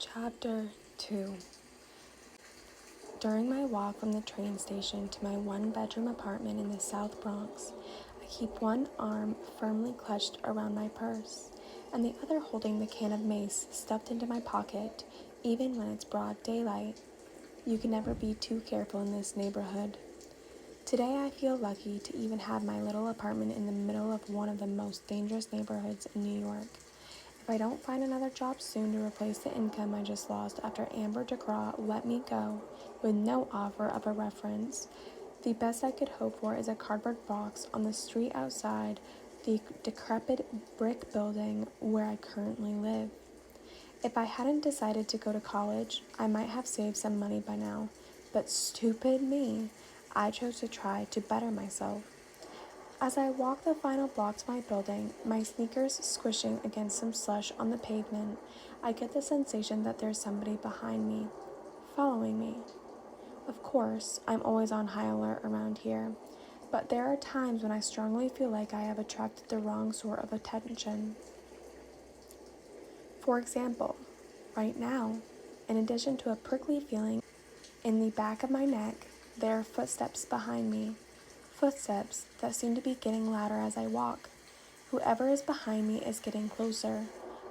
Chapter 2. During my walk from the train station to my one-bedroom apartment in the South Bronx, I keep one arm firmly clutched around my purse, and the other holding the can of mace stuffed into my pocket, even when it's broad daylight. You can never be too careful in this neighborhood. Today I feel lucky to even have my little apartment in the middle of one of the most dangerous neighborhoods in New York. If I don't find another job soon to replace the income I just lost after Amber DeGraw let me go with no offer of a reference, the best I could hope for is a cardboard box on the street outside the decrepit brick building where I currently live. If I hadn't decided to go to college, I might have saved some money by now, but stupid me, I chose to try to better myself. As I walk the final blocks of my building, my sneakers squishing against some slush on the pavement, I get the sensation that there's somebody behind me, following me. Of course, I'm always on high alert around here, but there are times when I strongly feel like I have attracted the wrong sort of attention. For example, right now, in addition to a prickly feeling in the back of my neck, there are footsteps behind me. Footsteps that seem to be getting louder as I walk. Whoever is behind me is getting closer,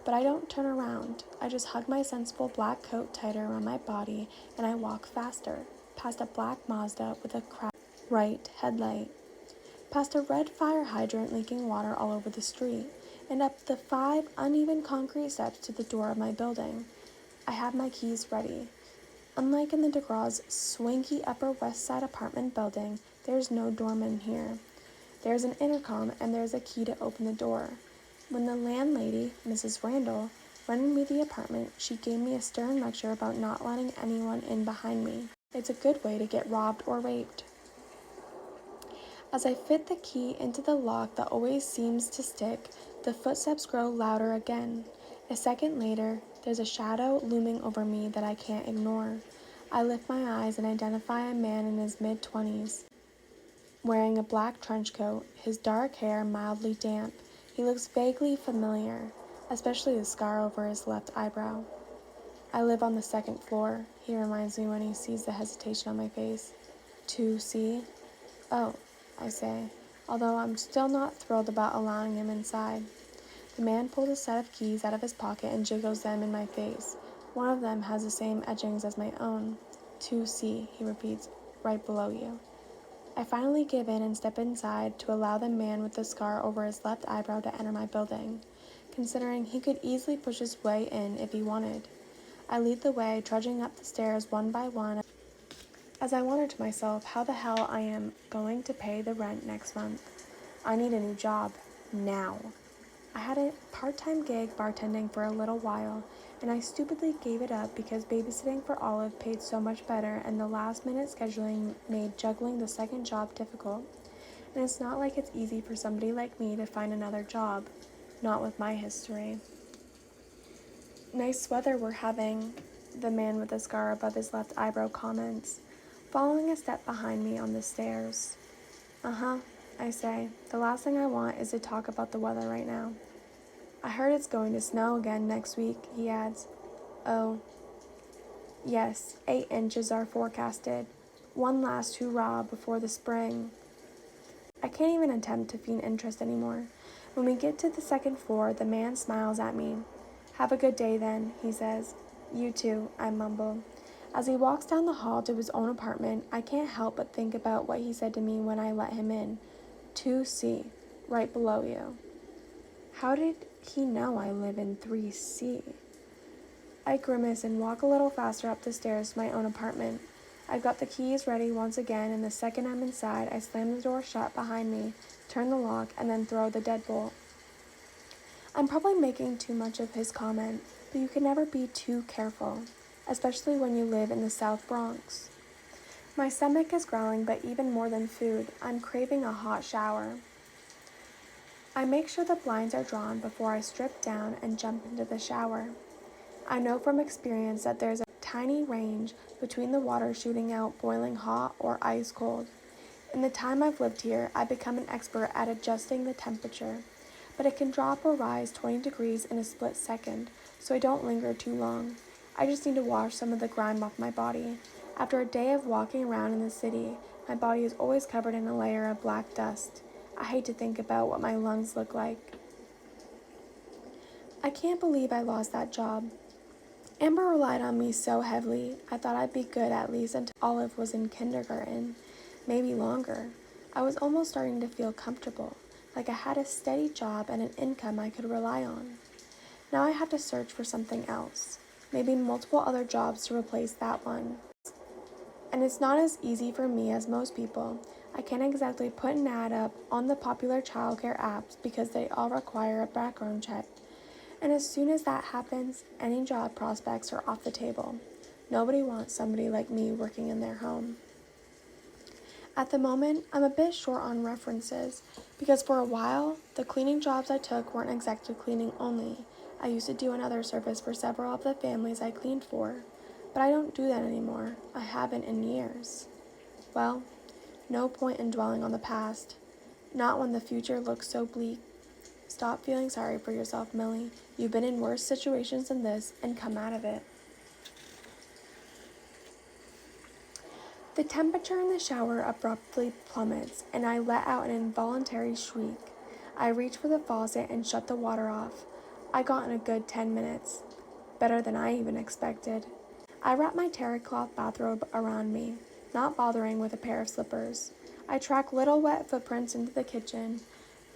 but I don't turn around. I just hug my sensible black coat tighter around my body and I walk faster, past a black Mazda with a cracked right headlight, past a red fire hydrant leaking water all over the street, and up the 5 uneven concrete steps to the door of my building. I have my keys ready. Unlike in the DeGraw's swanky Upper West Side apartment building, there's no doorman here. There's an intercom and there's a key to open the door. When the landlady, Mrs. Randall, rented me the apartment, she gave me a stern lecture about not letting anyone in behind me. It's a good way to get robbed or raped. As I fit the key into the lock that always seems to stick, the footsteps grow louder again. A second later, there's a shadow looming over me that I can't ignore. I lift my eyes and identify a man in his mid-20s, wearing a black trench coat, his dark hair mildly damp. He looks vaguely familiar, especially the scar over his left eyebrow. I live on the 2nd floor, he reminds me when he sees the hesitation on my face. 2C? Oh, I say, although I'm still not thrilled about allowing him inside. The man pulls a set of keys out of his pocket and jiggles them in my face. One of them has the same etchings as my own. 2C, he repeats, right below you. I finally give in and step inside to allow the man with the scar over his left eyebrow to enter my building, considering he could easily push his way in if he wanted. I lead the way, trudging up the stairs one by one, as I wonder to myself how the hell I am going to pay the rent next month. I need a new job. Now. I had a part-time gig bartending for a little while, and I stupidly gave it up because babysitting for Olive paid so much better and the last-minute scheduling made juggling the second job difficult. And it's not like it's easy for somebody like me to find another job, not with my history. Nice weather we're having, the man with the scar above his left eyebrow comments, following a step behind me on the stairs. Uh-huh, I say. The last thing I want is to talk about the weather right now. I heard it's going to snow again next week, he adds. Oh. Yes, 8 inches are forecasted. One last hurrah before the spring. I can't even attempt to feign interest anymore. When we get to the 2nd floor, the man smiles at me. Have a good day then, he says. You too, I mumble. As he walks down the hall to his own apartment, I can't help but think about what he said to me when I let him in. 2C, right below you. How did he know I live in 3C? I grimace and walk a little faster up the stairs to my own apartment. I've got the keys ready once again, and the second I'm inside, I slam the door shut behind me, turn the lock, and then throw the deadbolt. I'm probably making too much of his comment, but you can never be too careful, especially when you live in the South Bronx. My stomach is growling, but even more than food, I'm craving a hot shower. I make sure the blinds are drawn before I strip down and jump into the shower. I know from experience that there's a tiny range between the water shooting out boiling hot or ice cold. In the time I've lived here, I've become an expert at adjusting the temperature, but it can drop or rise 20 degrees in a split second, so I don't linger too long. I just need to wash some of the grime off my body. After a day of walking around in the city, my body is always covered in a layer of black dust. I hate to think about what my lungs look like. I can't believe I lost that job. Amber relied on me so heavily, I thought I'd be good at least until Olive was in kindergarten, maybe longer. I was almost starting to feel comfortable, like I had a steady job and an income I could rely on. Now I have to search for something else, maybe multiple other jobs to replace that one. And it's not as easy for me as most people. I can't exactly put an ad up on the popular childcare apps because they all require a background check. And as soon as that happens, any job prospects are off the table. Nobody wants somebody like me working in their home. At the moment, I'm a bit short on references because for a while, the cleaning jobs I took weren't executive cleaning only. I used to do another service for several of the families I cleaned for, but I don't do that anymore. I haven't in years. Well, no point in dwelling on the past, not when the future looks so bleak. Stop feeling sorry for yourself, Millie. You've been in worse situations than this and come out of it. The temperature in the shower abruptly plummets, and I let out an involuntary shriek. I reach for the faucet and shut the water off. I got in a good 10 minutes. Better than I even expected. I wrap my terry cloth bathrobe around me, not bothering with a pair of slippers. I track little wet footprints into the kitchen,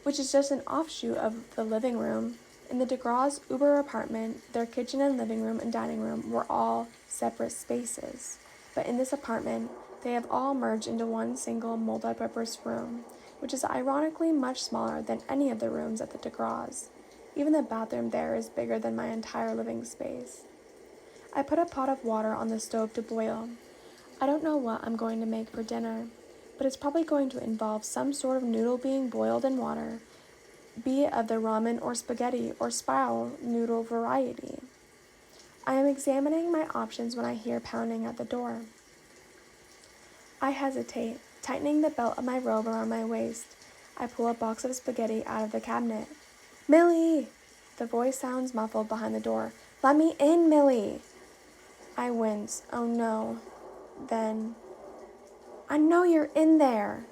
which is just an offshoot of the living room. In the DeGraw's Uber apartment, their kitchen and living room and dining room were all separate spaces. But in this apartment, they have all merged into one single multi-purpose room, which is ironically much smaller than any of the rooms at the DeGraw's. Even the bathroom there is bigger than my entire living space. I put a pot of water on the stove to boil. I don't know what I'm going to make for dinner, but it's probably going to involve some sort of noodle being boiled in water, be it of the ramen or spaghetti or spiral noodle variety. I am examining my options when I hear pounding at the door. I hesitate, tightening the belt of my robe around my waist. I pull a box of spaghetti out of the cabinet. "Millie!" The voice sounds muffled behind the door. "Let me in, Millie!" I wince. Oh no. Then, "I know you're in there!"